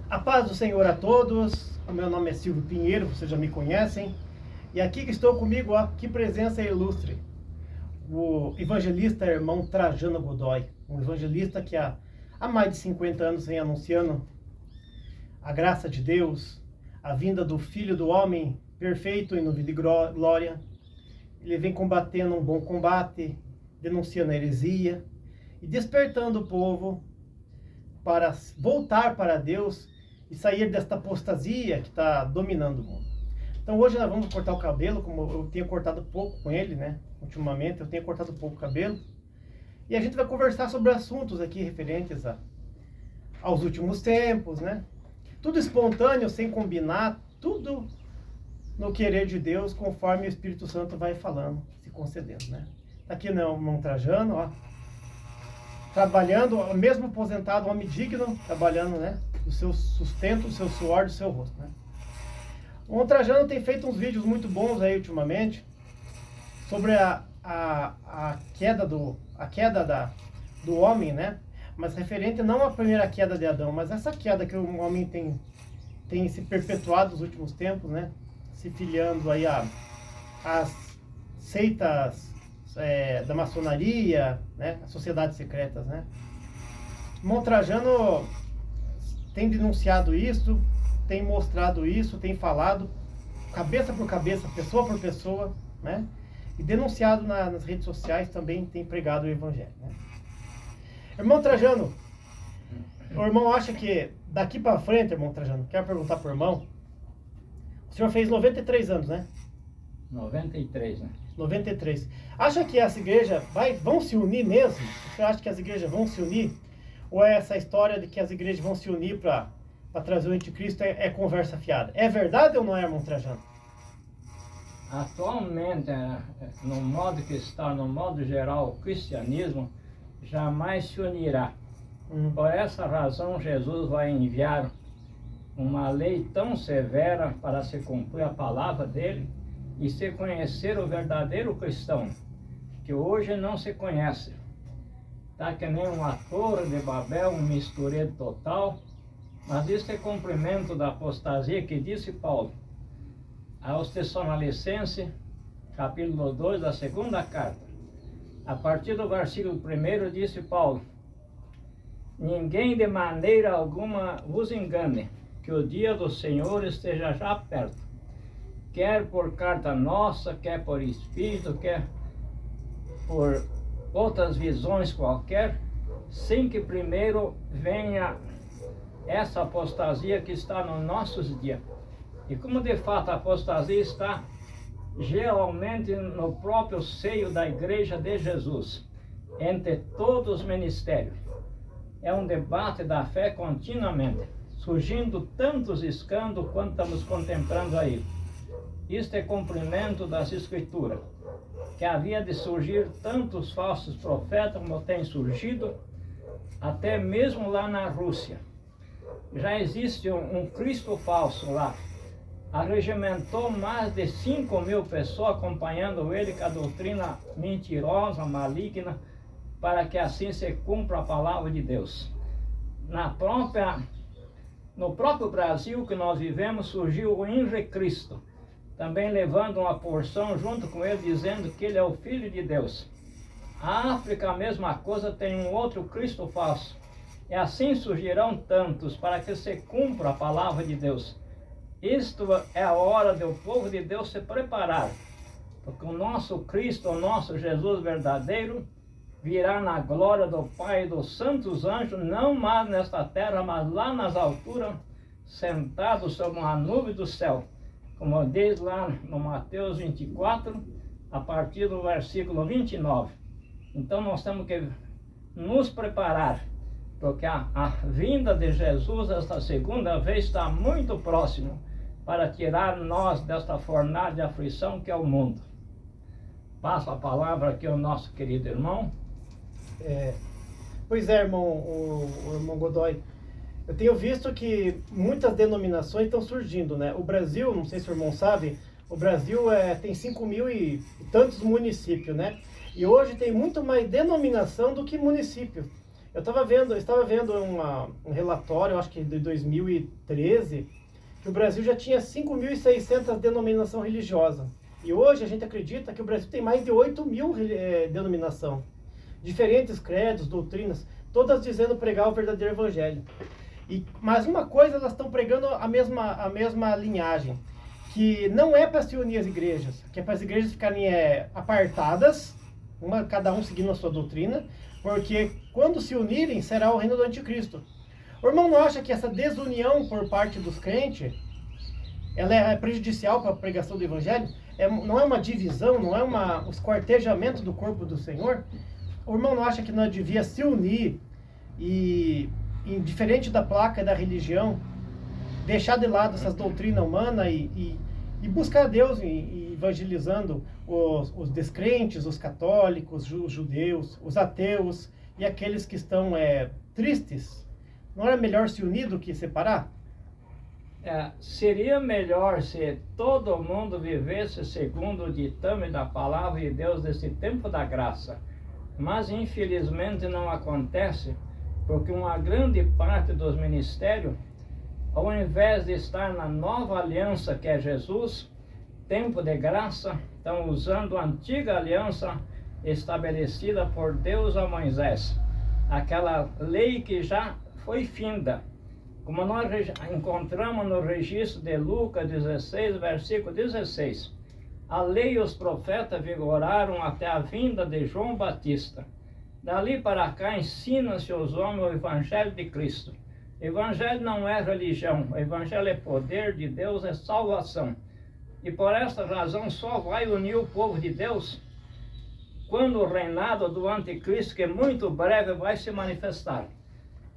A paz do Senhor a todos. O meu nome é Silvio Pinheiro, vocês já me conhecem. E aqui que estou comigo, ó, que presença ilustre, o evangelista irmão Trajano Godoy, um evangelista que há mais de 50 anos vem anunciando a graça de Deus, a vinda do Filho do Homem perfeito em nuvem de glória. Ele vem combatendo um bom combate, denunciando a heresia e despertando o povo para voltar para Deus e sair desta apostasia que está dominando o mundo. Então hoje nós vamos cortar o cabelo, como eu tenho cortado pouco com ele, né? Ultimamente eu tenho cortado pouco o cabelo. E a gente vai conversar sobre assuntos aqui referentes aos últimos tempos, né? Tudo espontâneo, sem combinar, tudo no querer de Deus, conforme o Espírito Santo vai falando, se concedendo, né? Tá aqui no irmão Trajano, ó, trabalhando, mesmo aposentado, homem digno, trabalhando, né? Do seu sustento, do seu suor, do seu rosto, né? O irmão Trajano tem feito uns vídeos muito bons aí ultimamente sobre a queda do homem, né? Mas referente não à primeira queda de Adão, mas essa queda que o homem tem se perpetuado nos últimos tempos, né? Se filiando aí às seitas da maçonaria, né? As sociedades secretas, né? O irmão Trajano tem denunciado isso, tem mostrado isso, tem falado cabeça por cabeça, pessoa por pessoa, né? E denunciado nas redes sociais também tem pregado o evangelho, né? Irmão Trajano, o irmão acha que daqui para frente, irmão Trajano, quero perguntar para o irmão, o senhor fez 93 anos, né? 93, né? 93. Acha que as igrejas vão se unir mesmo? Você acha que as igrejas vão se unir? Ou é essa história de que as igrejas vão se unir para trazer o anticristo é conversa fiada? É verdade ou não é, irmão Trajano? Atualmente, no modo que está, no modo geral, o cristianismo jamais se unirá. Por essa razão, Jesus vai enviar uma lei tão severa para se cumprir a palavra dele e se conhecer o verdadeiro cristão, que hoje não se conhece. Está que nem uma torre de Babel, um mistureiro total, mas isso é cumprimento da apostasia que disse Paulo aos Tessalonicenses, capítulo 2 da segunda carta. A partir do versículo 1 disse Paulo: ninguém de maneira alguma vos engane, que o dia do Senhor esteja já perto, quer por carta nossa, quer por espírito, quer por outras visões qualquer, sem que primeiro venha essa apostasia que está nos nossos dias. E como de fato a apostasia está geralmente no próprio seio da Igreja de Jesus, entre todos os ministérios. É um debate da fé continuamente, surgindo tantos escândalos quanto estamos contemplando aí. Isto é cumprimento das Escrituras, que havia de surgir tantos falsos profetas como tem surgido, até mesmo lá na Rússia. Já existe um Cristo falso lá. Arregimentou mais de 5.000 pessoas acompanhando ele com a doutrina mentirosa, maligna, para que assim se cumpra a palavra de Deus. No próprio Brasil que nós vivemos, surgiu o Henri Cristo, também levando uma porção junto com ele, dizendo que ele é o Filho de Deus. A África, a mesma coisa, tem um outro Cristo falso. E assim surgirão tantos, para que se cumpra a palavra de Deus. Isto é a hora do povo de Deus se preparar, porque o nosso Cristo, o nosso Jesus verdadeiro, virá na glória do Pai e dos santos anjos, não mais nesta terra, mas lá nas alturas, sentado sobre uma nuvem do céu, como diz lá no Mateus 24, a partir do versículo 29. Então nós temos que nos preparar, porque a vinda de Jesus, esta segunda vez, está muito próximo, para tirar nós desta fornalha de aflição que é o mundo. Passo a palavra aqui ao nosso querido irmão. Pois é, irmão, o irmão Godoy, eu tenho visto que muitas denominações estão surgindo, né? O Brasil, não sei se o irmão sabe, o Brasil tem 5.000 e tantos municípios, né? E hoje tem muito mais denominação do que município. Eu estava vendo um relatório, acho que de 2013, que o Brasil já tinha 5.600 denominações religiosas. E hoje a gente acredita que o Brasil tem mais de 8.000 denominações. Diferentes credos, doutrinas, todas dizendo pregar o verdadeiro evangelho. Mas uma coisa, elas estão pregando a mesma linhagem, que não é para se unir as igrejas, que é para as igrejas ficarem apartadas, cada um seguindo a sua doutrina, porque quando se unirem será o reino do anticristo. O irmão não acha que essa desunião por parte dos crentes, ela é prejudicial para a pregação do evangelho? Não é uma divisão, não é um esquartejamento do corpo do Senhor? O irmão não acha que nós devia se unir e, indiferente da placa da religião, deixar de lado essas doutrinas humanas e buscar Deus evangelizando os descrentes, os católicos, os judeus, os ateus e aqueles que estão tristes? Não era melhor se unir do que separar? Seria melhor se todo mundo vivesse segundo o ditame da palavra de Deus desse tempo da graça. Mas infelizmente não acontece, porque uma grande parte dos ministérios, ao invés de estar na nova aliança que é Jesus, tempo de graça, estão usando a antiga aliança estabelecida por Deus a Moisés. Aquela lei que já foi finda. Como nós encontramos no registro de Lucas 16, versículo 16. A lei e os profetas vigoraram até a vinda de João Batista. Dali para cá ensina-se aos homens o Evangelho de Cristo. Evangelho não é religião, o Evangelho é poder de Deus, é salvação. E por esta razão só vai unir o povo de Deus quando o reinado do anticristo, que muito breve vai se manifestar.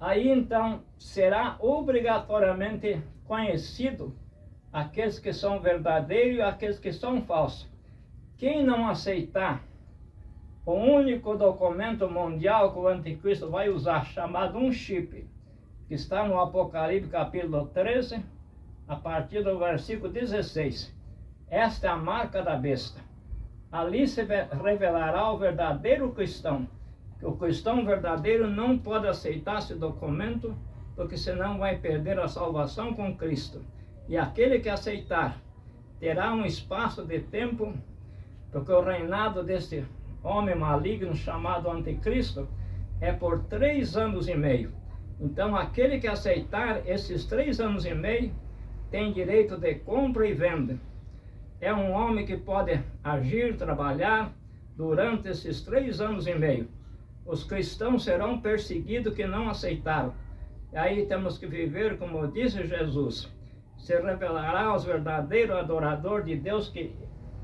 Aí então será obrigatoriamente conhecido aqueles que são verdadeiros e aqueles que são falsos. Quem não aceitar o único documento mundial que o anticristo vai usar, chamado um chip, que está no Apocalipse capítulo 13, a partir do versículo 16. Esta é a marca da besta. Ali se revelará o verdadeiro cristão. Que o cristão verdadeiro não pode aceitar esse documento, porque senão vai perder a salvação com Cristo. E aquele que aceitar terá um espaço de tempo, porque o reinado deste homem maligno chamado anticristo é por 3 anos e meio. Então aquele que aceitar esses 3 anos e meio tem direito de compra e venda. É um homem que pode agir, trabalhar durante esses 3 anos e meio. Os cristãos serão perseguidos que não aceitaram. E aí temos que viver, como disse Jesus, se revelará aos verdadeiros adoradores de Deus que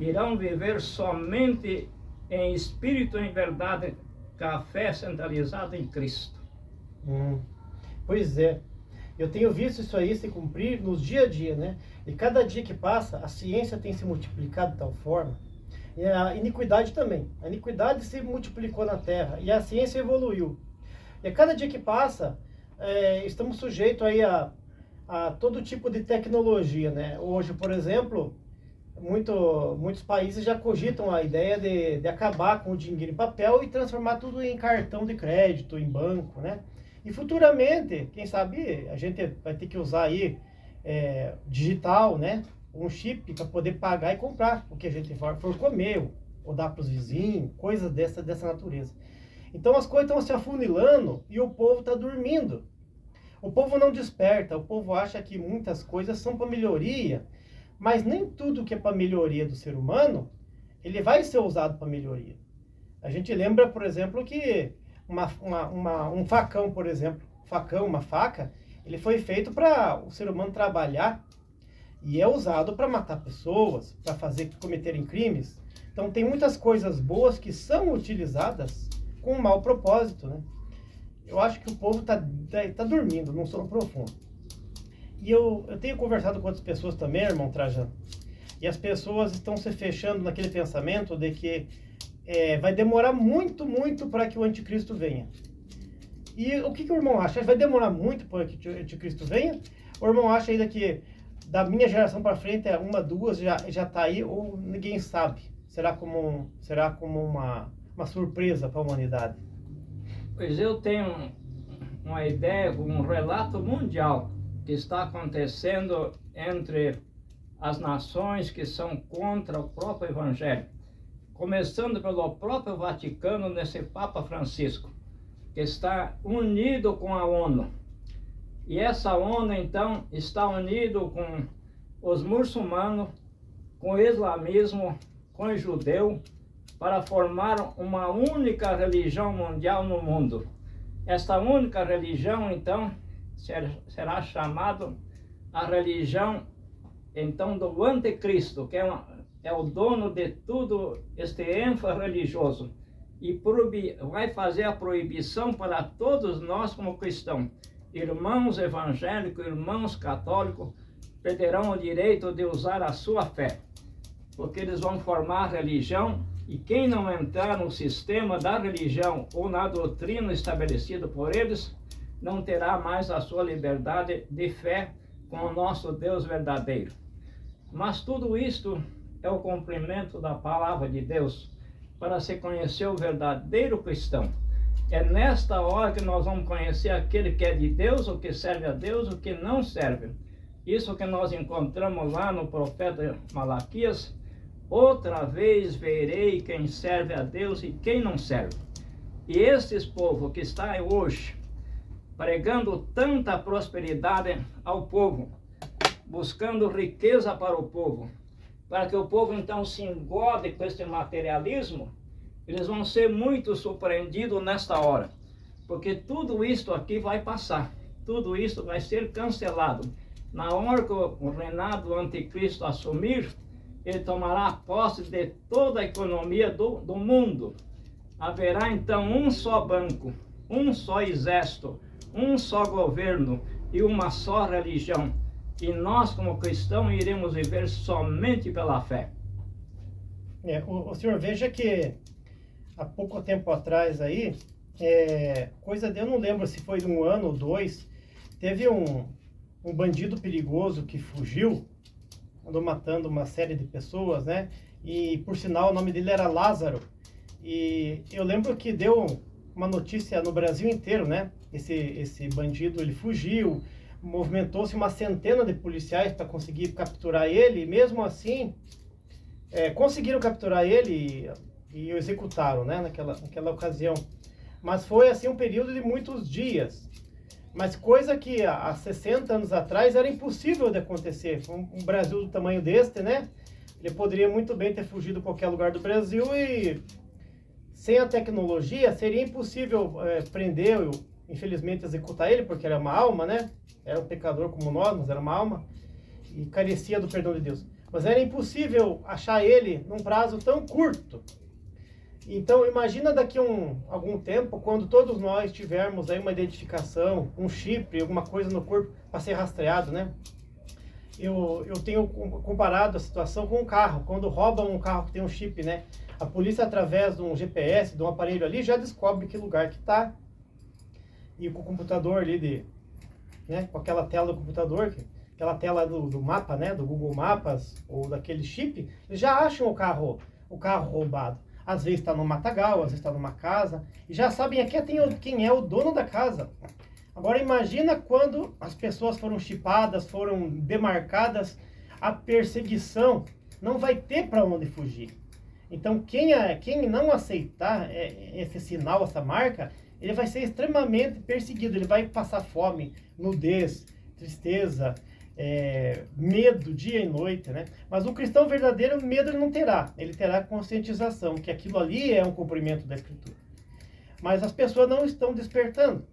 irão viver somente em espírito e em verdade, com a fé centralizada em Cristo. Pois é. Eu tenho visto isso aí se cumprir nos dia a dia, né? E cada dia que passa, a ciência tem se multiplicado de tal forma. E a iniquidade também. A iniquidade se multiplicou na Terra e a ciência evoluiu. E a cada dia que passa, estamos sujeitos aí a todo tipo de tecnologia, né? Hoje, por exemplo, muitos países já cogitam a ideia de acabar com o dinheiro em papel e transformar tudo em cartão de crédito, em banco, né? E futuramente, quem sabe, a gente vai ter que usar aí digital, né? Um chip para poder pagar e comprar o que a gente for comer ou dar para os vizinhos, coisas dessa natureza. Então as coisas estão se afunilando e o povo está dormindo. O povo não desperta, o povo acha que muitas coisas são para melhoria, mas nem tudo que é para melhoria do ser humano, ele vai ser usado para melhoria. A gente lembra, por exemplo, que um facão, por exemplo, uma faca, ele foi feito para o ser humano trabalhar e é usado para matar pessoas, para cometerem crimes. Então tem muitas coisas boas que são utilizadas com um mau propósito, né? Eu acho que o povo tá dormindo, num sono profundo. E eu tenho conversado com outras pessoas também, irmão Trajano, e as pessoas estão se fechando naquele pensamento de que vai demorar muito, muito para que o anticristo venha. E o que o irmão acha? Vai demorar muito para que o anticristo venha? O irmão acha ainda que da minha geração para frente, 1, 2 já está aí, ou ninguém sabe? Será como uma surpresa para a humanidade? Pois eu tenho uma ideia, um relato mundial que está acontecendo entre as nações que são contra o próprio Evangelho. Começando pelo próprio Vaticano, nesse Papa Francisco, que está unido com a ONU. E essa ONU, então, está unido com os muçulmanos, com o islamismo, com o judeu, para formar uma única religião mundial no mundo. Esta única religião, então, será chamada a religião, então, do anticristo, que é o dono de tudo este ênfase religioso, e vai fazer a proibição para todos nós como cristãos, irmãos evangélicos, irmãos católicos, perderão o direito de usar a sua fé, porque eles vão formar a religião, e quem não entrar no sistema da religião ou na doutrina estabelecida por eles, não terá mais a sua liberdade de fé com o nosso Deus verdadeiro. Mas tudo isto é o cumprimento da palavra de Deus, para se conhecer o verdadeiro cristão. É nesta hora que nós vamos conhecer aquele que é de Deus, o que serve a Deus, o que não serve. Isso que nós encontramos lá no profeta Malaquias: outra vez verei quem serve a Deus e quem não serve. E esses povos que está hoje pregando tanta prosperidade ao povo, buscando riqueza para o povo, para que o povo então se engode com este materialismo, eles vão ser muito surpreendidos nesta hora, porque tudo isto aqui vai passar, tudo isso vai ser cancelado. Na hora que o reinado do anticristo assumir, ele tomará posse de toda a economia do mundo. Haverá então um só banco, um só exército, um só governo e uma só religião. E nós, como cristãos, iremos viver somente pela fé. O senhor veja que há pouco tempo atrás aí, coisa de, eu não lembro se foi de 1 ano ou 2, teve um bandido perigoso que fugiu, andou matando uma série de pessoas, né? E por sinal o nome dele era Lázaro. E eu lembro que deu uma notícia no Brasil inteiro, né? Esse bandido, ele fugiu, movimentou-se uma centena de policiais para conseguir capturar ele, e mesmo assim conseguiram capturar ele e o executaram, né? Naquela ocasião. Mas foi assim um período de muitos dias. Mas coisa que há 60 anos atrás era impossível de acontecer. Um Brasil do tamanho deste, né? Ele poderia muito bem ter fugido a qualquer lugar do Brasil e sem a tecnologia seria impossível prender ou, infelizmente, executar ele, porque era uma alma, né? Era um pecador como nós, mas era uma alma e carecia do perdão de Deus. Mas era impossível achar ele num prazo tão curto. Então, imagina daqui algum tempo, quando todos nós tivermos aí uma identificação, um chip, alguma coisa no corpo para ser rastreado, né? Eu tenho comparado a situação com um carro. Quando roubam um carro que tem um chip, né? A polícia, através de um GPS, de um aparelho ali, já descobre que lugar que está. E com o computador ali, né? Com aquela tela do computador, aquela tela do mapa, né? Do Google Maps ou daquele chip, eles já acham o carro roubado. Às vezes está no matagal, às vezes está numa casa, e já sabem aqui quem é o dono da casa. Agora imagina quando as pessoas foram chipadas, foram demarcadas, a perseguição não vai ter para onde fugir. Então quem não aceitar esse sinal, essa marca, ele vai ser extremamente perseguido, ele vai passar fome, nudez, tristeza, medo dia e noite, né? Mas o cristão verdadeiro, medo ele não terá. Ele terá conscientização que aquilo ali é um cumprimento da Escritura. Mas as pessoas não estão despertando.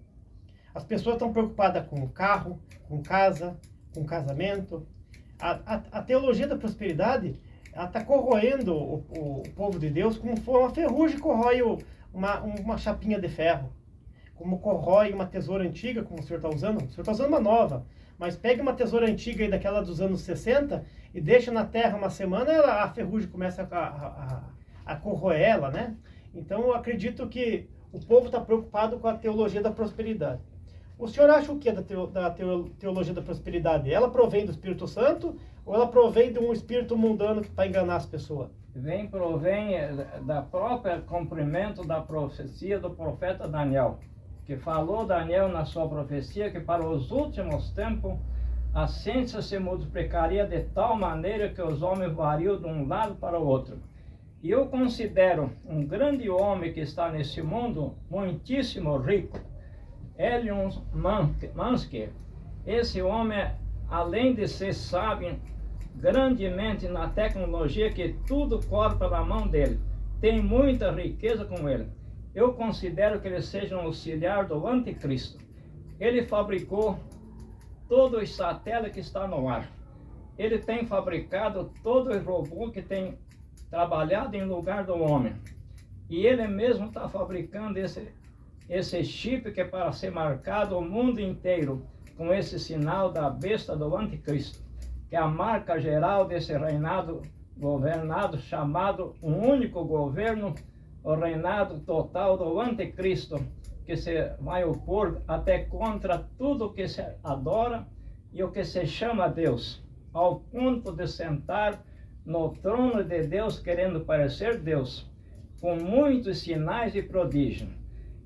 As pessoas estão preocupadas com o carro, com casa, com casamento. A teologia da prosperidade, ela está corroendo o povo de Deus como for uma ferrugem corrói uma chapinha de ferro. Como corrói uma tesoura antiga, como o senhor está usando. O senhor está usando uma nova. Mas pega uma tesoura antiga aí daquela dos anos 60 e deixa na terra uma semana, a ferrugem começa a corroer ela, né? Então eu acredito que o povo está preocupado com a teologia da prosperidade. O senhor acha o que da teologia da prosperidade? Ela provém do Espírito Santo ou ela provém de um espírito mundano para enganar as pessoas? Provém da própria cumprimento da profecia do profeta Daniel. que falou Daniel na sua profecia que para os últimos tempos a ciência se multiplicaria de tal maneira que os homens variam de um lado para o outro. E eu considero um grande homem que está nesse mundo, muitíssimo rico, Elon Musk. Esse homem, além de ser sábio grandemente na tecnologia, que tudo corre pela mão dele, tem muita riqueza com ele. Eu considero que ele seja um auxiliar do anticristo. Ele fabricou todos os satélites que estão no ar. Ele tem fabricado todos os robôs que tem trabalhado em lugar do homem. E ele mesmo está fabricando esse chip que é para ser marcado o mundo inteiro com esse sinal da besta do anticristo, que é a marca geral desse reinado governado, chamado um único governo, o reinado total do anticristo, que se vai opor até contra tudo que se adora e o que se chama Deus, ao ponto de sentar no trono de Deus, querendo parecer Deus, com muitos sinais e prodígios.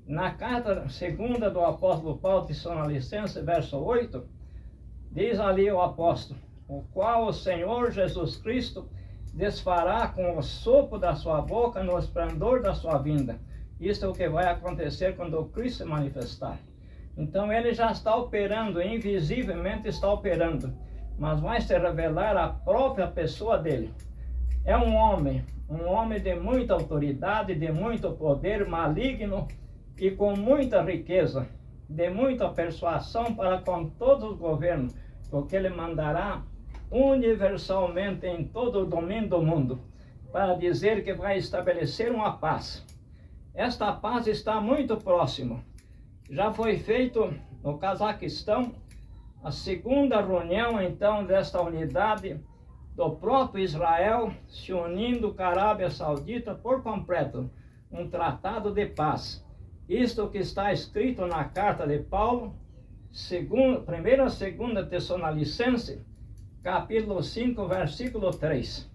Na carta segunda do apóstolo Paulo, Tessalonicenses, verso 8, diz ali o apóstolo, o qual o Senhor Jesus Cristo desfará com o sopro da sua boca no esplendor da sua vinda. Isso é o que vai acontecer quando o Cristo se manifestar. Então ele já está operando, invisivelmente está operando, mas vai se revelar a própria pessoa dele. É um homem de muita autoridade, de muito poder, maligno e com muita riqueza, de muita persuasão para com todos os governos, porque ele mandará universalmente em todo o domínio do mundo, para dizer que vai estabelecer uma paz. Esta paz está muito próxima. Já foi feito no Cazaquistão a segunda reunião, então, desta unidade do próprio Israel, se unindo com a Arábia Saudita por completo, um tratado de paz. Isto que está escrito na carta de Paulo, 1ª e 2ª Tessalonicenses, capítulo 5, versículo 3.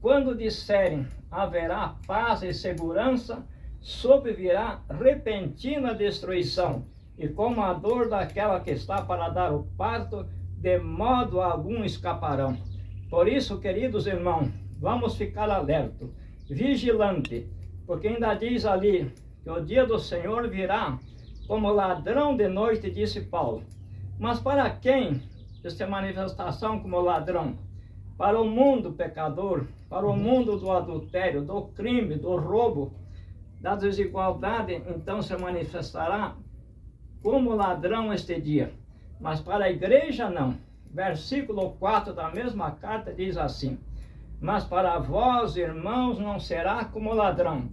Quando disserem haverá paz e segurança, sobrevirá repentina destruição, e como a dor daquela que está para dar o parto, de modo algum escaparão. Por isso, queridos irmãos, vamos ficar alerta, vigilante, porque ainda diz ali que o dia do Senhor virá como ladrão de noite, disse Paulo. Mas para quem esta manifestação como ladrão? Para o mundo pecador, para o mundo do adultério, do crime, do roubo, da desigualdade, então se manifestará como ladrão este dia. Mas para a igreja não. Versículo 4 da mesma carta diz assim: mas para vós, irmãos, não será como ladrão.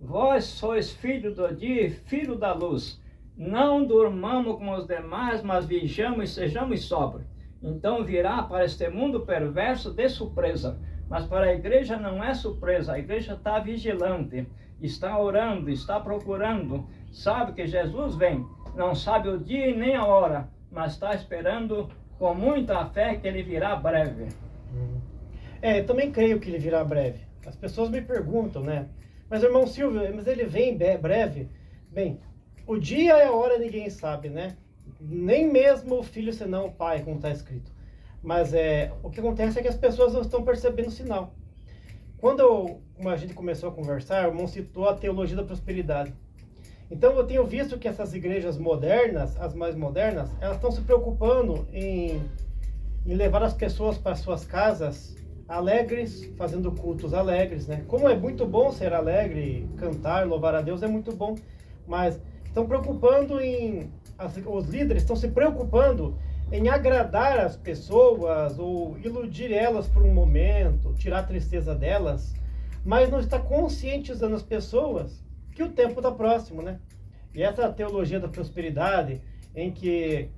Vós sois filho do dia e filho da luz. Não durmamos como os demais, mas vigiamos e sejamos sóbrios. Então virá para este mundo perverso de surpresa. Mas para a igreja não é surpresa. A igreja está vigilante, está orando, está procurando. Sabe que Jesus vem. Não sabe o dia e nem a hora, mas está esperando com muita fé que ele virá breve. Eu também creio que ele virá breve. As pessoas me perguntam, né? Mas irmão Silvio, mas ele vem breve? Bem, o dia e a hora ninguém sabe, né? Nem mesmo o filho senão o pai, como está escrito. Mas o que acontece é que as pessoas não estão percebendo o sinal. Como a gente começou a conversar, o irmão citou a teologia da prosperidade. Então eu tenho visto que essas igrejas modernas, as mais modernas, elas estão se preocupando em levar as pessoas para suas casas alegres, fazendo cultos alegres, né? Como é muito bom ser alegre, cantar, louvar a Deus é muito bom, mas estão preocupando os líderes estão se preocupando em agradar as pessoas ou iludir elas por um momento, tirar a tristeza delas, mas não está conscientizando as pessoas que o tempo está próximo, né? E essa teologia da prosperidade, em que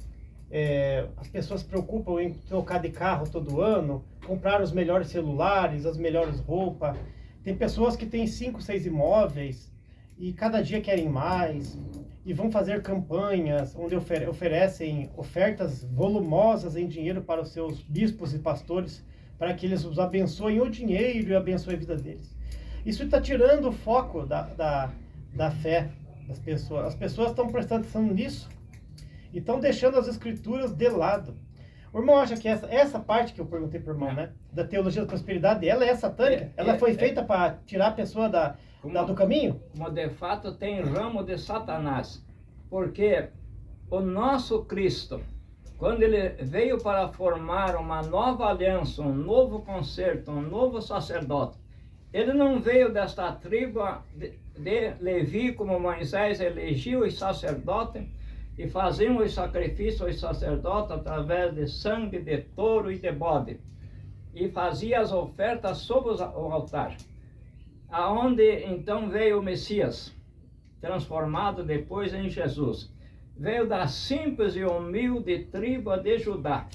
as pessoas se preocupam em trocar de carro todo ano, comprar os melhores celulares, as melhores roupas. Tem pessoas que têm 5, 6 imóveis e cada dia querem mais e vão fazer campanhas onde oferecem ofertas volumosas em dinheiro para os seus bispos e pastores, para que eles os abençoem o dinheiro e abençoem a vida deles. Isso está tirando o foco da fé. das pessoas. As pessoas estão prestando atenção nisso e estão deixando as escrituras de lado. O irmão acha que essa parte que eu perguntei para o irmão, né, da teologia da prosperidade, ela é satânica? Ela foi feita para tirar a pessoa do caminho? Como de fato tem ramo de Satanás. Porque o nosso Cristo, quando ele veio para formar uma nova aliança, um novo concerto, um novo sacerdote, ele não veio desta tribo de Levi, como Moisés elegiu os sacerdotes e faziam os sacrifícios aos sacerdotes através de sangue de touro e de bode, e fazia as ofertas sobre o altar. Aonde então veio o Messias, transformado depois em Jesus. Veio da simples e humilde tribo de Judá,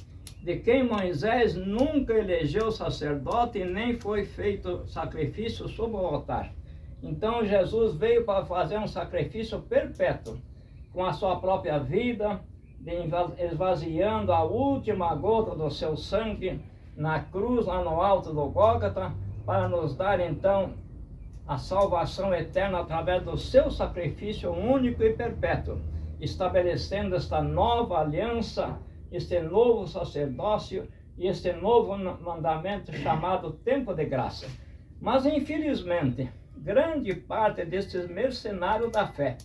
de quem Moisés nunca elegeu sacerdote e nem foi feito sacrifício sobre o altar. Então Jesus veio para fazer um sacrifício perpétuo, com a sua própria vida, esvaziando a última gota do seu sangue na cruz, lá no alto do Gólgota, para nos dar então a salvação eterna através do seu sacrifício único e perpétuo, estabelecendo esta nova aliança, este novo sacerdócio e este novo mandamento chamado tempo de graça. Mas infelizmente, grande parte destes mercenários da fé,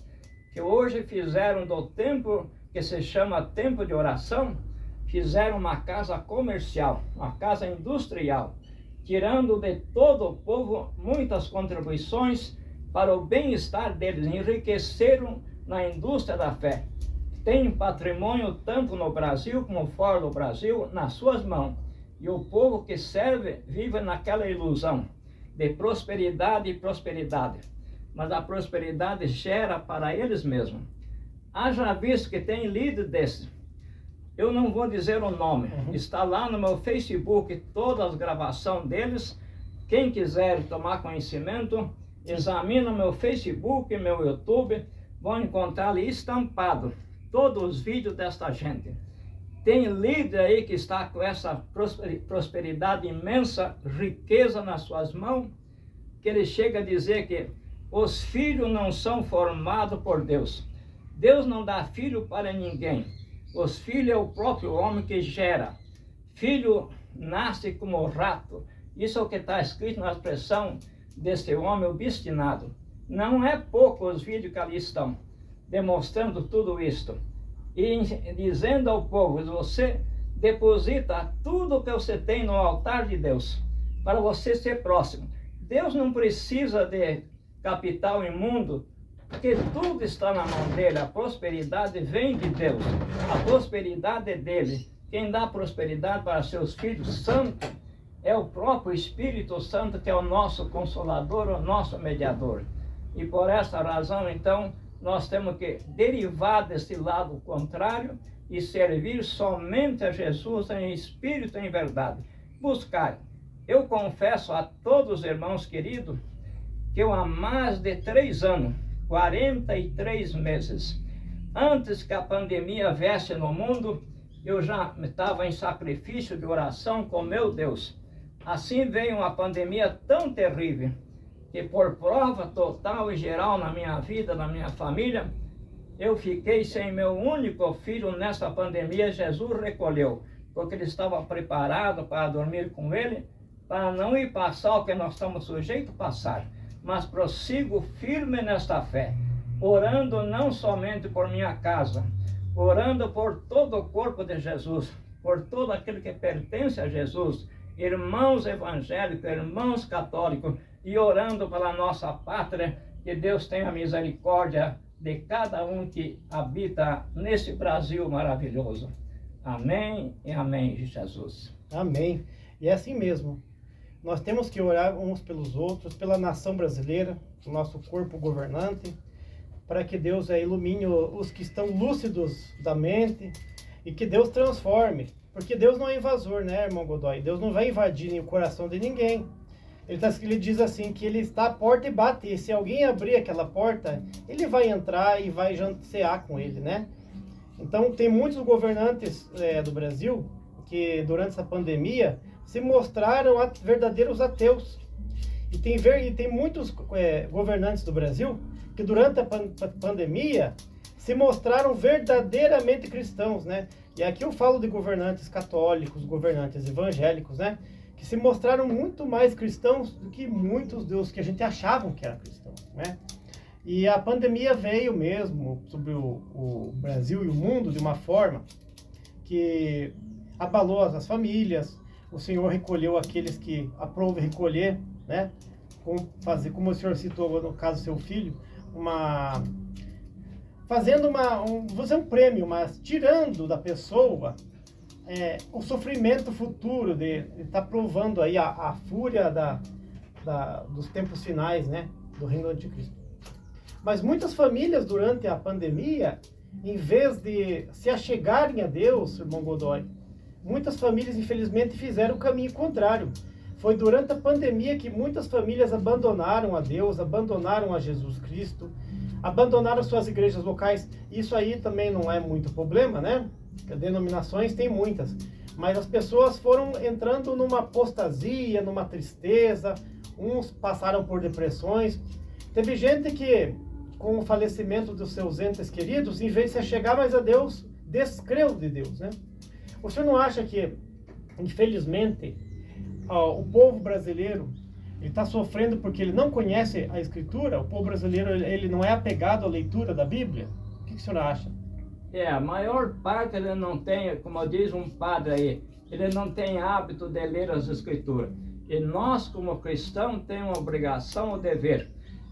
que hoje fizeram do tempo que se chama tempo de oração, fizeram uma casa comercial, uma casa industrial, tirando de todo o povo muitas contribuições para o bem-estar deles, enriqueceram na indústria da fé. Tem patrimônio tanto no Brasil como fora do Brasil nas suas mãos. E o povo que serve vive naquela ilusão de prosperidade e prosperidade. Mas a prosperidade gera para eles mesmos. Haja visto que tem líder desse. Eu não vou dizer o nome. Está lá no meu Facebook todas as gravações deles. Quem quiser tomar conhecimento, examina meu Facebook, meu YouTube. Vão encontrar ali estampado todos os vídeos desta gente. Tem líder aí que está com essa prosperidade imensa, riqueza nas suas mãos, que ele chega a dizer que os filhos não são formados por Deus. Deus não dá filho para ninguém. Os filhos é o próprio homem que gera. Filho nasce como rato. Isso é o que está escrito na expressão desse homem obstinado. Não é pouco os vídeos que ali estão, demonstrando tudo isto. E dizendo ao povo, você deposita tudo que você tem no altar de Deus, para você ser próximo. Deus não precisa de capital imundo, porque tudo está na mão dele. A prosperidade vem de Deus, a prosperidade é dele. Quem dá prosperidade para seus filhos santos é o próprio Espírito Santo, que é o nosso consolador, o nosso mediador. E por essa razão, então, nós temos que derivar desse lado contrário e servir somente a Jesus em espírito e em verdade. Buscar. Eu confesso a todos os irmãos queridos que eu há mais de 3 anos, 43 meses, antes que a pandemia viesse no mundo, eu já estava em sacrifício de oração com meu Deus. Assim veio uma pandemia tão terrível, que por prova total e geral na minha vida, na minha família, eu fiquei sem meu único filho nessa pandemia. Jesus recolheu, porque ele estava preparado para dormir com ele, para não ir passar o que nós estamos sujeitos a passar. Mas prossigo firme nesta fé, orando não somente por minha casa, orando por todo o corpo de Jesus, por todo aquele que pertence a Jesus, irmãos evangélicos, irmãos católicos, e orando pela nossa pátria, que Deus tenha misericórdia de cada um que habita nesse Brasil maravilhoso. Amém e amém, Jesus. Amém. E é assim mesmo. Nós temos que orar uns pelos outros, pela nação brasileira, o nosso corpo governante, para que Deus ilumine os que estão lúcidos da mente e que Deus transforme. Porque Deus não é invasor, né, irmão Godoy? Deus não vai invadir o coração de ninguém. Ele diz assim, que ele está à porta e bate, e se alguém abrir aquela porta, ele vai entrar e vai jantear com ele, né? Então, tem muitos governantes do Brasil que, durante essa pandemia, se mostraram verdadeiros ateus. E tem muitos governantes do Brasil que durante a pandemia se mostraram verdadeiramente cristãos, né? E aqui eu falo de governantes católicos, governantes evangélicos, né? Que se mostraram muito mais cristãos do que muitos dos que a gente achavam que eram cristãos, né? E a pandemia veio mesmo sobre o Brasil e o mundo de uma forma que abalou as famílias. O Senhor recolheu aqueles que aprove recolher, né? Como o Senhor citou no caso do seu filho, fazendo um prêmio, mas tirando da pessoa o sofrimento futuro de estar provando aí a fúria dos tempos finais, né, do reino do anticristo. Mas muitas famílias durante a pandemia, em vez de se achegarem a Deus, irmão Godoy, muitas famílias infelizmente fizeram o caminho contrário. Foi durante a pandemia que muitas famílias abandonaram a Deus, abandonaram a Jesus Cristo, abandonaram suas igrejas locais. Isso aí também não é muito problema, né? Denominações tem muitas. Mas as pessoas foram entrando numa apostasia, numa tristeza. Uns passaram por depressões. Teve gente que, com o falecimento dos seus entes queridos, em vez de se achegar mais a Deus, descreu de Deus, né? O senhor não acha que, infelizmente, o povo brasileiro ele está sofrendo porque ele não conhece a Escritura? O povo brasileiro ele não é apegado à leitura da Bíblia? O que o senhor acha? A maior parte ele não tem, como diz um padre aí, ele não tem hábito de ler as Escrituras. E nós, como cristãos, temos uma obrigação, um dever.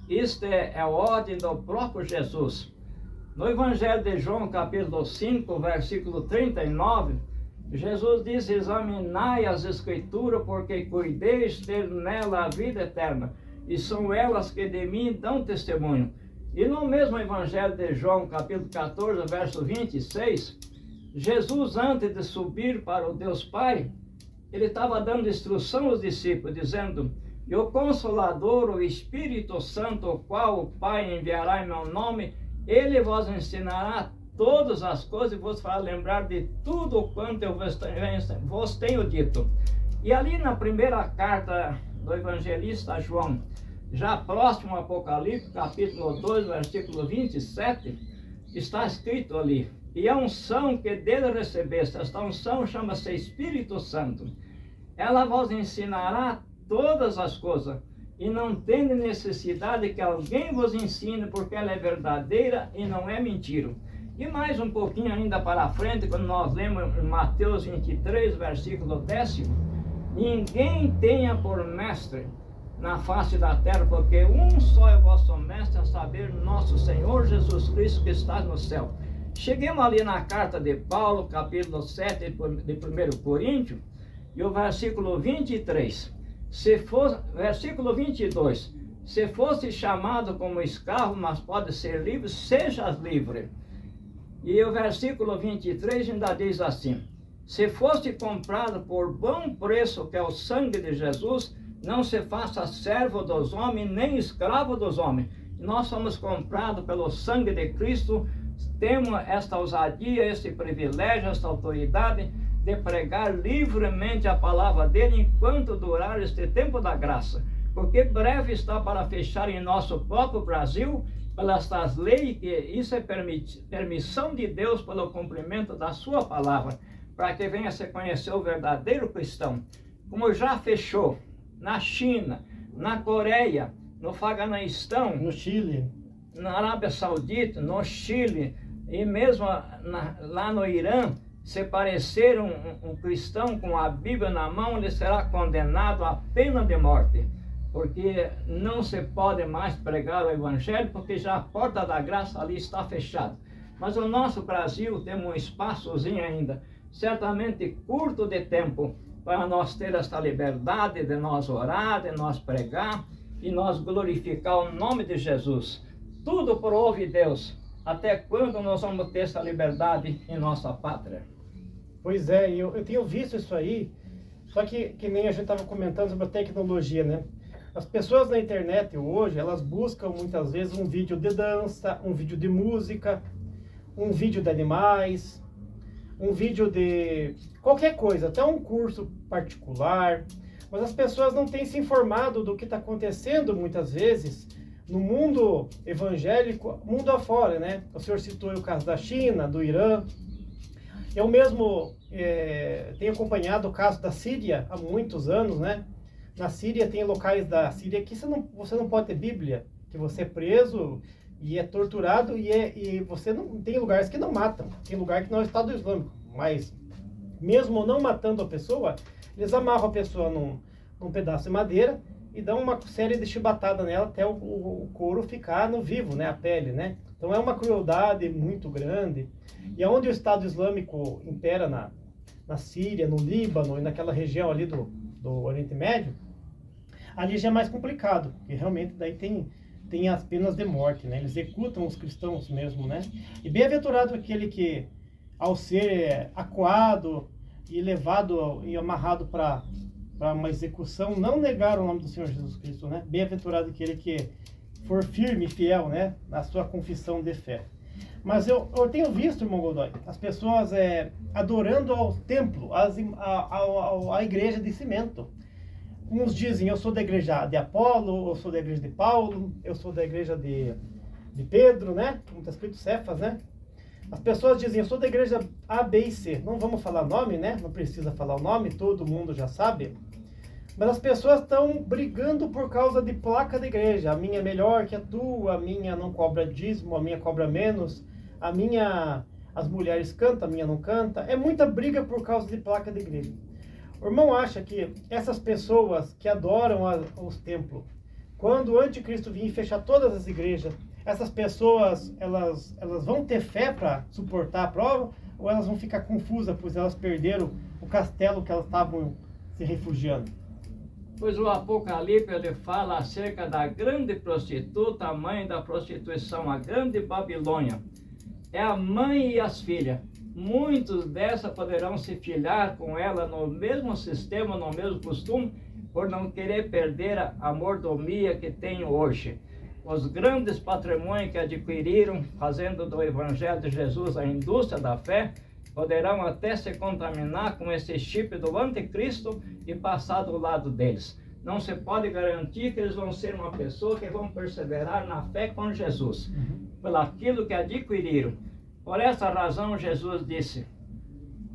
Isto é a ordem do próprio Jesus. No Evangelho de João, capítulo 5, versículo 39, Jesus diz: examinai as Escrituras, porque cuideis ter nela a vida eterna, e são elas que de mim dão testemunho. E no mesmo Evangelho de João, capítulo 14, verso 26, Jesus, antes de subir para o Deus Pai, ele estava dando instrução aos discípulos, dizendo: e o Consolador, o Espírito Santo, o qual o Pai enviará em meu nome, ele vos ensinará todas as coisas e vos fará lembrar de tudo quanto eu vos tenho dito. E ali na primeira carta do evangelista João, já próximo ao Apocalipse, capítulo 2, versículo 27, está escrito ali: e a unção que dele recebeste, esta unção chama-se Espírito Santo, ela vos ensinará todas as coisas, e não tem necessidade que alguém vos ensine, porque ela é verdadeira e não é mentira. E mais um pouquinho ainda para frente, quando nós lemos em Mateus 23, versículo 10, ninguém tenha por mestre na face da terra, porque um só é o vosso mestre, a saber, nosso Senhor Jesus Cristo, que está no céu. Cheguemos ali na carta de Paulo, capítulo 7 de 1 Coríntios, e o versículo 23. Versículo 22, se fosse chamado como escravo, mas pode ser livre, sejas livre. E o versículo 23 ainda diz assim: se fosse comprado por bom preço, que é o sangue de Jesus, não se faça servo dos homens, nem escravo dos homens. Nós somos comprados pelo sangue de Cristo, temos esta ousadia, esse privilégio, esta autoridade de pregar livremente a palavra dele enquanto durar este tempo da graça, porque breve está para fechar em nosso próprio Brasil, pelas estas leis, que isso é permissão de Deus pelo cumprimento da sua palavra, para que venha se conhecer o verdadeiro cristão, como já fechou na China, na Coreia, no Afeganistão, no Chile, na Arábia Saudita, no Chile e mesmo lá no Irã. Se parecer um cristão com a Bíblia na mão, ele será condenado à pena de morte, porque não se pode mais pregar o Evangelho, porque já a porta da graça ali está fechada. Mas o nosso Brasil tem um espaçozinho ainda, certamente curto de tempo, para nós ter esta liberdade de nós orar, de nós pregar e nós glorificar o nome de Jesus. Tudo prove Deus. Até quando nós vamos ter essa liberdade em nossa pátria? Pois é, eu tenho visto isso aí, só que nem a gente estava comentando sobre a tecnologia, né? As pessoas na internet hoje, elas buscam muitas vezes um vídeo de dança, um vídeo de música, um vídeo de animais, um vídeo de qualquer coisa, até um curso particular, mas as pessoas não têm se informado do que está acontecendo muitas vezes no mundo evangélico, mundo afora, né? O senhor citou o caso da China, do Irã. Eu mesmo tenho acompanhado o caso da Síria há muitos anos, né? Na Síria tem locais da Síria que você não pode ter Bíblia, que você é preso e é torturado e você não tem lugares que não matam, tem lugar que não é o Estado Islâmico, mas mesmo não matando a pessoa, eles amarram a pessoa num pedaço de madeira e dão uma série de chibatadas nela até o couro ficar no vivo, né, a pele, né? Então é uma crueldade muito grande. E onde o Estado Islâmico impera na Síria, no Líbano e naquela região ali do Oriente Médio, ali já é mais complicado, porque realmente daí tem as penas de morte, né? Eles executam os cristãos mesmo, né? E bem-aventurado aquele que, ao ser acuado e levado e amarrado para uma execução, não negar o nome do Senhor Jesus Cristo, né? Bem-aventurado aquele que for firme e fiel, né? Na sua confissão de fé. Mas eu tenho visto, irmão Godoy, as pessoas adorando ao templo, à igreja de cimento. Uns dizem, eu sou da igreja de Apolo, eu sou da igreja de Paulo, eu sou da igreja de Pedro, né? Como está escrito, Cefas, né? As pessoas dizem, eu sou da igreja A, B e C. Não vamos falar nome, né? Não precisa falar o nome, todo mundo já sabe. Mas as pessoas estão brigando por causa de placa da igreja. A minha é melhor que a tua, a minha não cobra dízimo, a minha cobra menos, a minha, as mulheres cantam, a minha não canta. É muita briga por causa de placa da igreja. O irmão acha que essas pessoas que adoram os templos, quando o anticristo vir fechar todas as igrejas, essas pessoas, elas vão ter fé para suportar a prova, ou elas vão ficar confusas, pois elas perderam o castelo que elas estavam se refugiando? Pois o Apocalipse ele fala acerca da grande prostituta, a mãe da prostituição, a grande Babilônia. É a mãe e as filhas. Muitos dessas poderão se filiar com ela no mesmo sistema, no mesmo costume, por não querer perder a mordomia que tem hoje. Os grandes patrimônios que adquiriram, fazendo do Evangelho de Jesus a indústria da fé, poderão até se contaminar com esse chip do anticristo e passar do lado deles. Não se pode garantir que eles vão ser uma pessoa que vão perseverar na fé com Jesus, pelo aquilo que adquiriram. Por essa razão Jesus disse,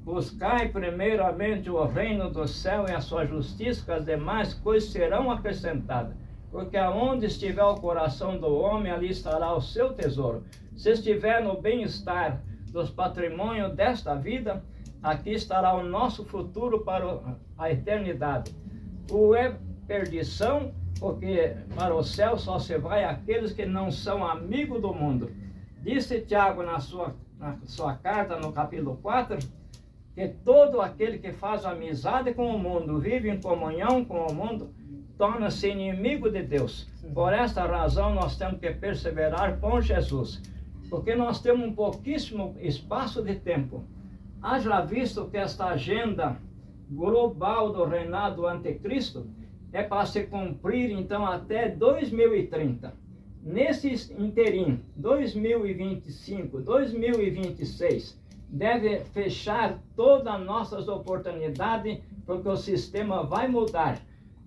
buscai primeiramente o reino do céu e a sua justiça, que as demais coisas serão acrescentadas. Porque aonde estiver o coração do homem, ali estará o seu tesouro. Se estiver no bem-estar dos patrimônios desta vida, aqui estará o nosso futuro para a eternidade. O é perdição, porque para o céu só se vai aqueles que não são amigos do mundo. Disse Tiago na sua carta, no capítulo 4, que todo aquele que faz amizade com o mundo, vive em comunhão com o mundo, torna-se inimigo de Deus. Por esta razão nós temos que perseverar com Jesus, porque nós temos um pouquíssimo espaço de tempo. Haja visto que esta agenda global do reinado do anticristo é para se cumprir então até 2030. Nesse interim, 2025, 2026, deve fechar todas as nossas oportunidades, porque o sistema vai mudar.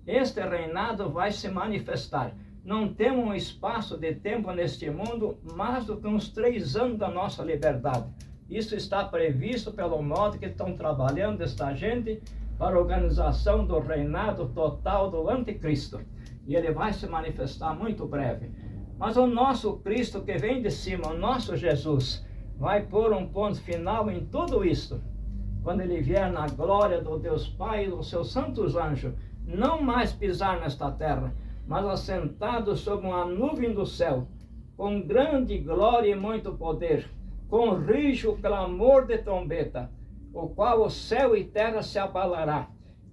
Este reinado vai se manifestar. Não temos um espaço de tempo neste mundo mais do que uns 3 anos da nossa liberdade. Isso está previsto pelo modo que estão trabalhando esta gente para a organização do reinado total do anticristo. E ele vai se manifestar muito breve. Mas o nosso Cristo que vem de cima, o nosso Jesus, vai pôr um ponto final em tudo isto. Quando ele vier na glória do Deus Pai e dos seus santos anjos, não mais pisar nesta terra, mas assentado sobre uma nuvem do céu, com grande glória e muito poder, com rijo clamor de trombeta, o qual o céu e terra se abalará.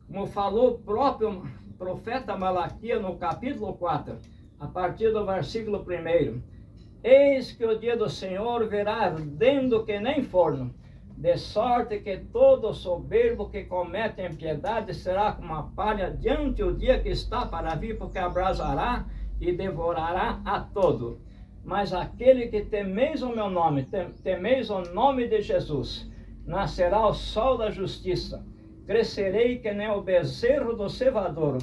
Como falou o próprio profeta Malaquias no capítulo 4, a partir do versículo 1. Eis que o dia do Senhor virá ardendo que nem forno, de sorte que todo soberbo que comete impiedade será como a palha diante o dia que está para vir, porque abrasará e devorará a todo. Mas aquele que temeis o meu nome, temeis o nome de Jesus, nascerá o sol da justiça, crescerei que nem o bezerro do cevadouro,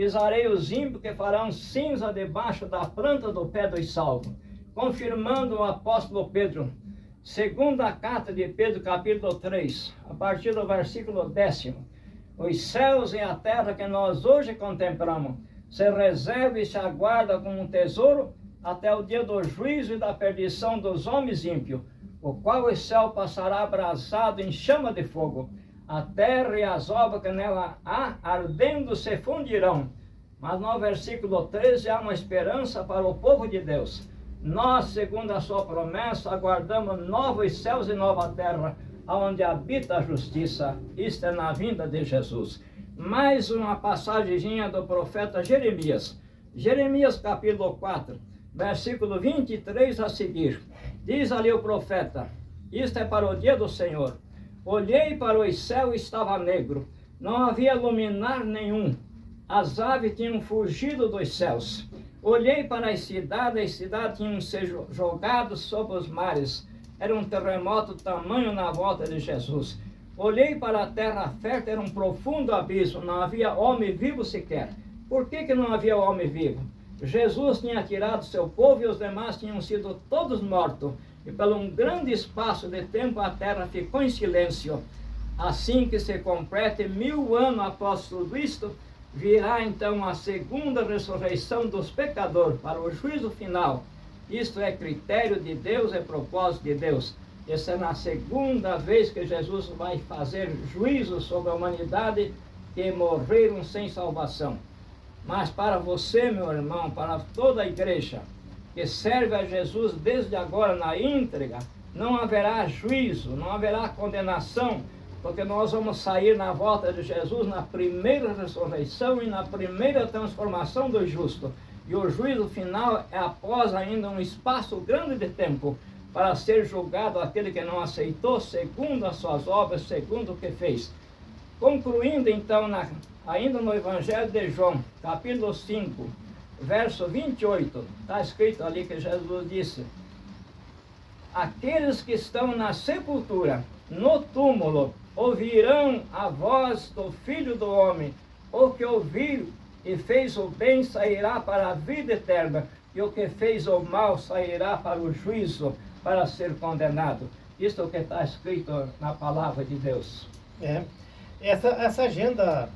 Pisarei os ímpios que farão cinza debaixo da planta do pé dos salvos. Confirmando o apóstolo Pedro, segunda carta de Pedro, capítulo 3, a partir do versículo 10. Os céus e a terra que nós hoje contemplamos se reservam e se aguardam como um tesouro até o dia do juízo e da perdição dos homens ímpios, o qual o céu passará abrasado em chama de fogo. A terra e as obras que nela há, ardendo, se fundirão. Mas no versículo 13 há uma esperança para o povo de Deus. Nós, segundo a sua promessa, aguardamos novos céus e nova terra, onde habita a justiça. Isto é na vinda de Jesus. Mais uma passagemzinha do profeta Jeremias. Jeremias capítulo 4, versículo 23 a seguir. Diz ali o profeta: isto é para o dia do Senhor. Olhei para os céus e estava negro, não havia luminar nenhum. As aves tinham fugido dos céus. Olhei para as cidades tinham sido jogadas sobre os mares. Era um terremoto tamanho na volta de Jesus. Olhei para a terra fértil, era um profundo abismo, não havia homem vivo sequer. Por que não havia homem vivo? Jesus tinha tirado seu povo e os demais tinham sido todos mortos. E pelo um grande espaço de tempo a terra ficou em silêncio. Assim que se complete 1000 anos após tudo isto, virá então a segunda ressurreição dos pecadores para o juízo final. Isto é critério de Deus, é propósito de Deus. Essa é na segunda vez que Jesus vai fazer juízo sobre a humanidade que morreram sem salvação. Mas para você, meu irmão, para toda a igreja que serve a Jesus desde agora na íntegra, não haverá juízo, não haverá condenação, porque nós vamos sair na volta de Jesus na primeira ressurreição e na primeira transformação do justo. E o juízo final é após ainda um espaço grande de tempo para ser julgado aquele que não aceitou segundo as suas obras, segundo o que fez. Concluindo então, ainda no Evangelho de João, capítulo 5, verso 28, está escrito ali que Jesus disse: aqueles que estão na sepultura, no túmulo, ouvirão a voz do Filho do Homem. O que ouviu e fez o bem sairá para a vida eterna, e o que fez o mal sairá para o juízo, para ser condenado. Isso é o que está escrito na palavra de Deus. Essa agenda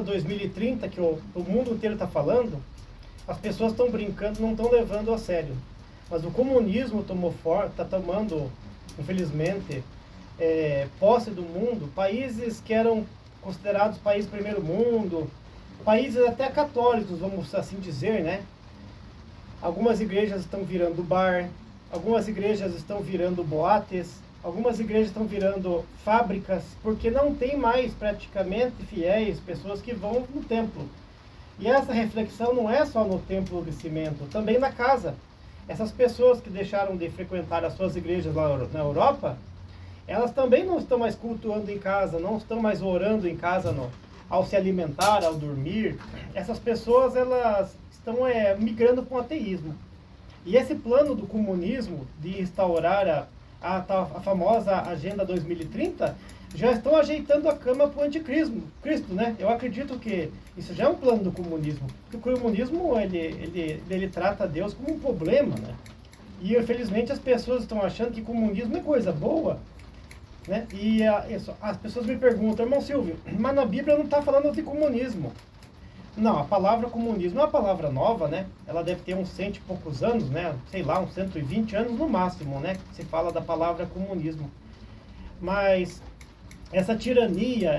2030 que o mundo inteiro está falando, as pessoas estão brincando, não estão levando a sério. Mas o comunismo está tomando, infelizmente, posse do mundo. Países que eram considerados países primeiro mundo, países até católicos, vamos assim dizer, né? Algumas igrejas estão virando bar, algumas igrejas estão virando boates, algumas igrejas estão virando fábricas, porque não tem mais praticamente fiéis, pessoas que vão no templo. E essa reflexão não é só no templo de cimento, também na casa. Essas pessoas que deixaram de frequentar as suas igrejas lá na Europa, elas também não estão mais cultuando em casa, não estão mais orando em casa ao se alimentar, ao dormir. Essas pessoas, elas estão migrando para o ateísmo. E esse plano do comunismo de instaurar a famosa Agenda 2030, já estão ajeitando a cama para o anticristo, né? Eu acredito que isso já é um plano do comunismo. Porque o comunismo, ele trata Deus como um problema, né? E infelizmente as pessoas estão achando que comunismo é coisa boa, né? E as pessoas me perguntam: irmão Silvio, mas na Bíblia não está falando de comunismo. Não, a palavra comunismo é uma palavra nova, né? Ela deve ter uns 100 e poucos anos, né? Sei lá, uns 120 anos no máximo, né? Se fala da palavra comunismo. Mas essa tirania,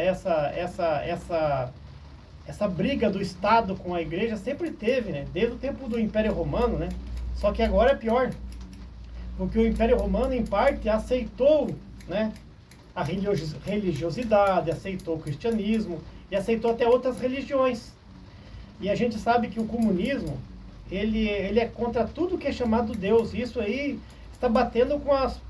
essa briga do Estado com a igreja sempre teve, né? Desde o tempo do Império Romano, né? Só que agora é pior. Porque o Império Romano, em parte, aceitou, né, a religiosidade, aceitou o cristianismo e aceitou até outras religiões. E a gente sabe que o comunismo, ele é contra tudo que é chamado Deus. Isso aí está batendo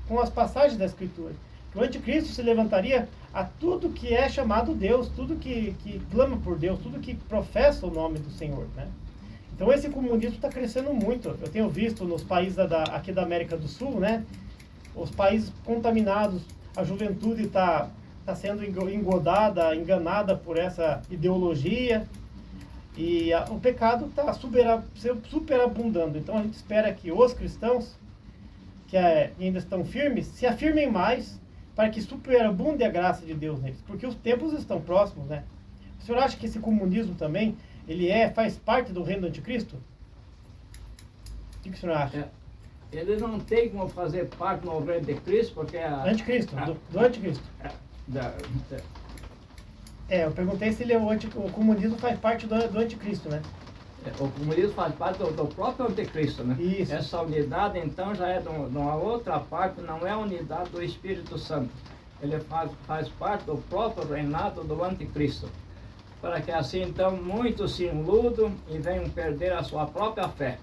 com as passagens da Escritura. Que o anticristo se levantaria a tudo que é chamado Deus, tudo que clama por Deus, tudo que professa o nome do Senhor, né? Então esse comunismo está crescendo muito. Eu tenho visto nos países aqui da América do Sul, né? Os países contaminados, a juventude está sendo enganada por essa ideologia. E o pecado está superabundando. Então a gente espera que os cristãos que ainda estão firmes se afirmem mais para que superabunde a graça de Deus neles. Porque os tempos estão próximos, né? O senhor acha que esse comunismo também, faz parte do reino do anticristo? O que o senhor acha? Ele não tem como fazer parte do reino de Cristo, porque... Anticristo, do anticristo. Eu perguntei se o comunismo faz parte do anticristo, né? O comunismo faz parte do próprio anticristo, né? Isso. Essa unidade, então, já é de uma outra parte, não é a unidade do Espírito Santo. Ele faz parte do próprio reinado do anticristo. Para que assim, então, muitos se iludam e venham perder a sua própria fé.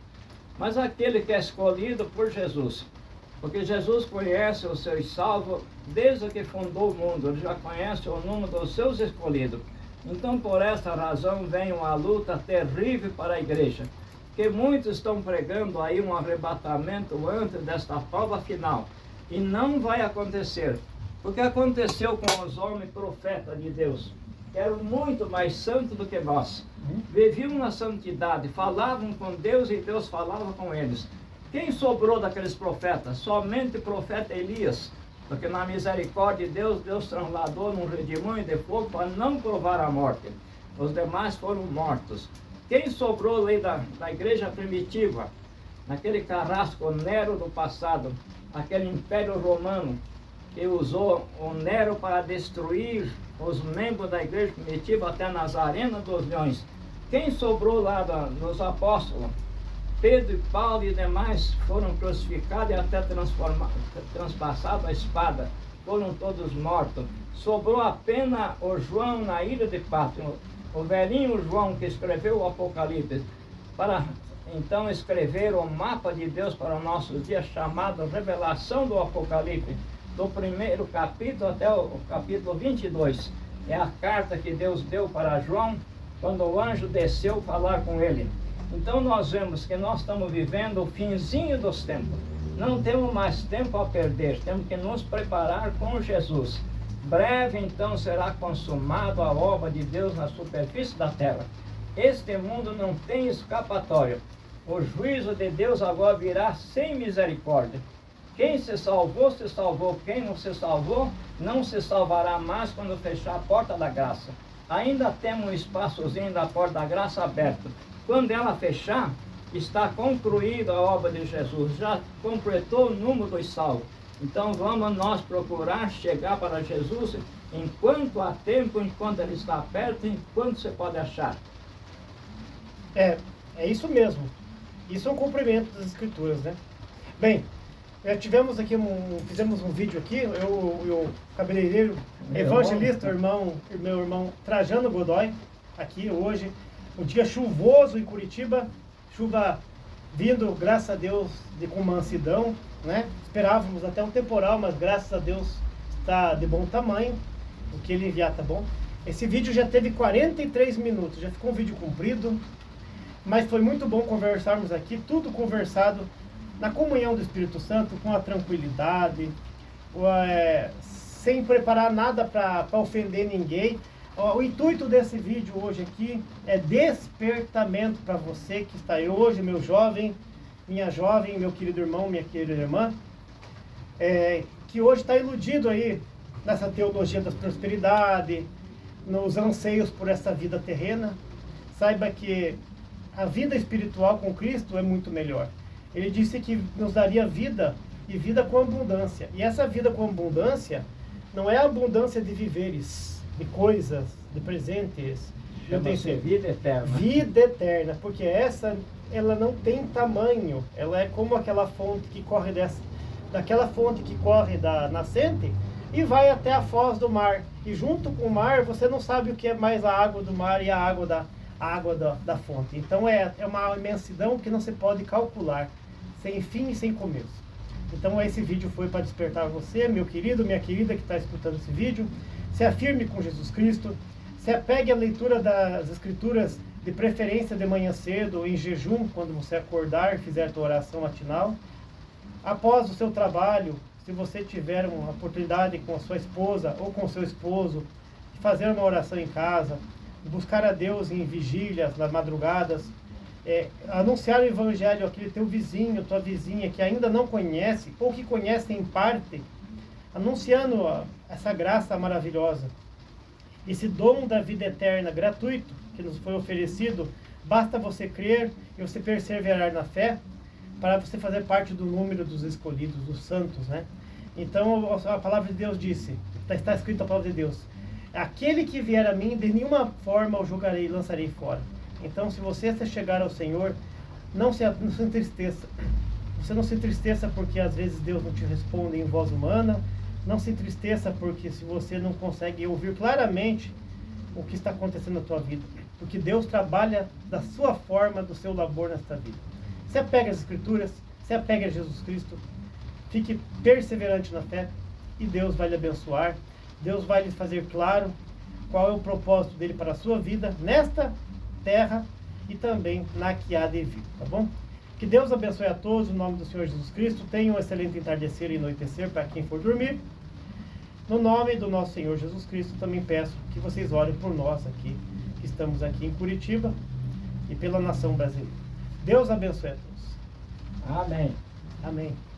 Mas aquele que é escolhido por Jesus, porque Jesus conhece os seus salvos desde que fundou o mundo, ele já conhece o número dos seus escolhidos. Então, por essa razão, vem uma luta terrível para a igreja, que muitos estão pregando aí um arrebatamento antes desta prova final, e não vai acontecer, porque aconteceu com os homens profetas de Deus, que eram muito mais santos do que nós, viviam na santidade, falavam com Deus e Deus falava com eles. Quem sobrou daqueles profetas? Somente o profeta Elias, porque na misericórdia de Deus, Deus trasladou num redemoinho de fogo para não provar a morte. Os demais foram mortos. Quem sobrou aí da igreja primitiva? Naquele carrasco Nero do passado, aquele império romano que usou o Nero para destruir os membros da igreja primitiva até nas arenas dos leões. Quem sobrou lá dos apóstolos? Pedro e Paulo e demais foram crucificados e até transpassados a espada. Foram todos mortos. Sobrou apenas o João na ilha de Patmos, o velhinho João que escreveu o Apocalipse, para então escrever o mapa de Deus para os nossos dias, chamado Revelação do Apocalipse, do primeiro capítulo até o capítulo 22. É a carta que Deus deu para João, quando o anjo desceu falar com ele. Então nós vemos que nós estamos vivendo o finzinho dos tempos. Não temos mais tempo a perder, temos que nos preparar com Jesus. Breve então será consumada a obra de Deus na superfície da terra. Este mundo não tem escapatória. O juízo de Deus agora virá sem misericórdia. Quem se salvou, se salvou. Quem não se salvou, não se salvará mais quando fechar a porta da graça. Ainda temos um espaçozinho da porta da graça aberto. Quando ela fechar, está concluída a obra de Jesus. Já completou o número dos salvos. Então vamos nós procurar chegar para Jesus enquanto há tempo, enquanto ele está perto, enquanto você pode achar. É isso mesmo. Isso é um cumprimento das Escrituras, né? Bem, tivemos aqui fizemos um vídeo aqui, o cabeleireiro evangelista, meu irmão Trajano Godoy, aqui hoje, um dia chuvoso em Curitiba, chuva vindo, graças a Deus, com mansidão, né? Esperávamos até um temporal, mas graças a Deus está de bom tamanho, o que ele enviar tá bom. Esse vídeo já teve 43 minutos, já ficou um vídeo comprido, mas foi muito bom conversarmos aqui, tudo conversado na comunhão do Espírito Santo, com a tranquilidade, sem preparar nada para ofender ninguém. O intuito desse vídeo hoje aqui é despertamento para você que está aí hoje, meu jovem, minha jovem, meu querido irmão, minha querida irmã, que hoje está iludido aí nessa teologia da prosperidade, nos anseios por essa vida terrena. Saiba que a vida espiritual com Cristo é muito melhor. Ele disse que nos daria vida e vida com abundância. E essa vida com abundância não é a abundância de viveres, de coisas, de presentes. Chama-se vida eterna. Vida eterna, porque ela não tem tamanho. Ela é como aquela fonte que corre daquela fonte que corre da nascente e vai até a foz do mar. E junto com o mar, você não sabe o que é mais a água do mar e a água da fonte. Então é uma imensidão que não se pode calcular, sem fim e sem começo. Então esse vídeo foi para despertar você, meu querido, minha querida que está escutando esse vídeo. Se afirme com Jesus Cristo, se apegue à leitura das Escrituras, de preferência de manhã cedo, em jejum, quando você acordar e fizer a tua oração matinal. Após o seu trabalho, se você tiver uma oportunidade com a sua esposa ou com o seu esposo, de fazer uma oração em casa, buscar a Deus em vigílias, nas madrugadas, anunciar o Evangelho àquele teu vizinho, tua vizinha que ainda não conhece, ou que conhece em parte, anunciando essa graça maravilhosa, esse dom da vida eterna gratuito que nos foi oferecido. Basta você crer e você perseverar na fé para você fazer parte do número dos escolhidos, dos santos, né? Então a palavra de Deus disse, está escrito a palavra de Deus: aquele que vier a mim, de nenhuma forma o julgarei e lançarei fora. Então, se você chegar ao Senhor, não se entristeça. Você não se entristeça porque às vezes Deus não te responde em voz humana. Não se entristeça porque se você não consegue ouvir claramente o que está acontecendo na tua vida. Porque Deus trabalha da sua forma, do seu labor nesta vida. Se apegue às Escrituras, se apegue a Jesus Cristo. Fique perseverante na fé e Deus vai lhe abençoar. Deus vai lhe fazer claro qual é o propósito dele para a sua vida nesta terra e também na que há de vir, tá bom? Que Deus abençoe a todos, no nome do Senhor Jesus Cristo. Tenham um excelente entardecer e anoitecer para quem for dormir. No nome do nosso Senhor Jesus Cristo, também peço que vocês orem por nós aqui, que estamos aqui em Curitiba e pela nação brasileira. Deus abençoe a todos. Amém. Amém.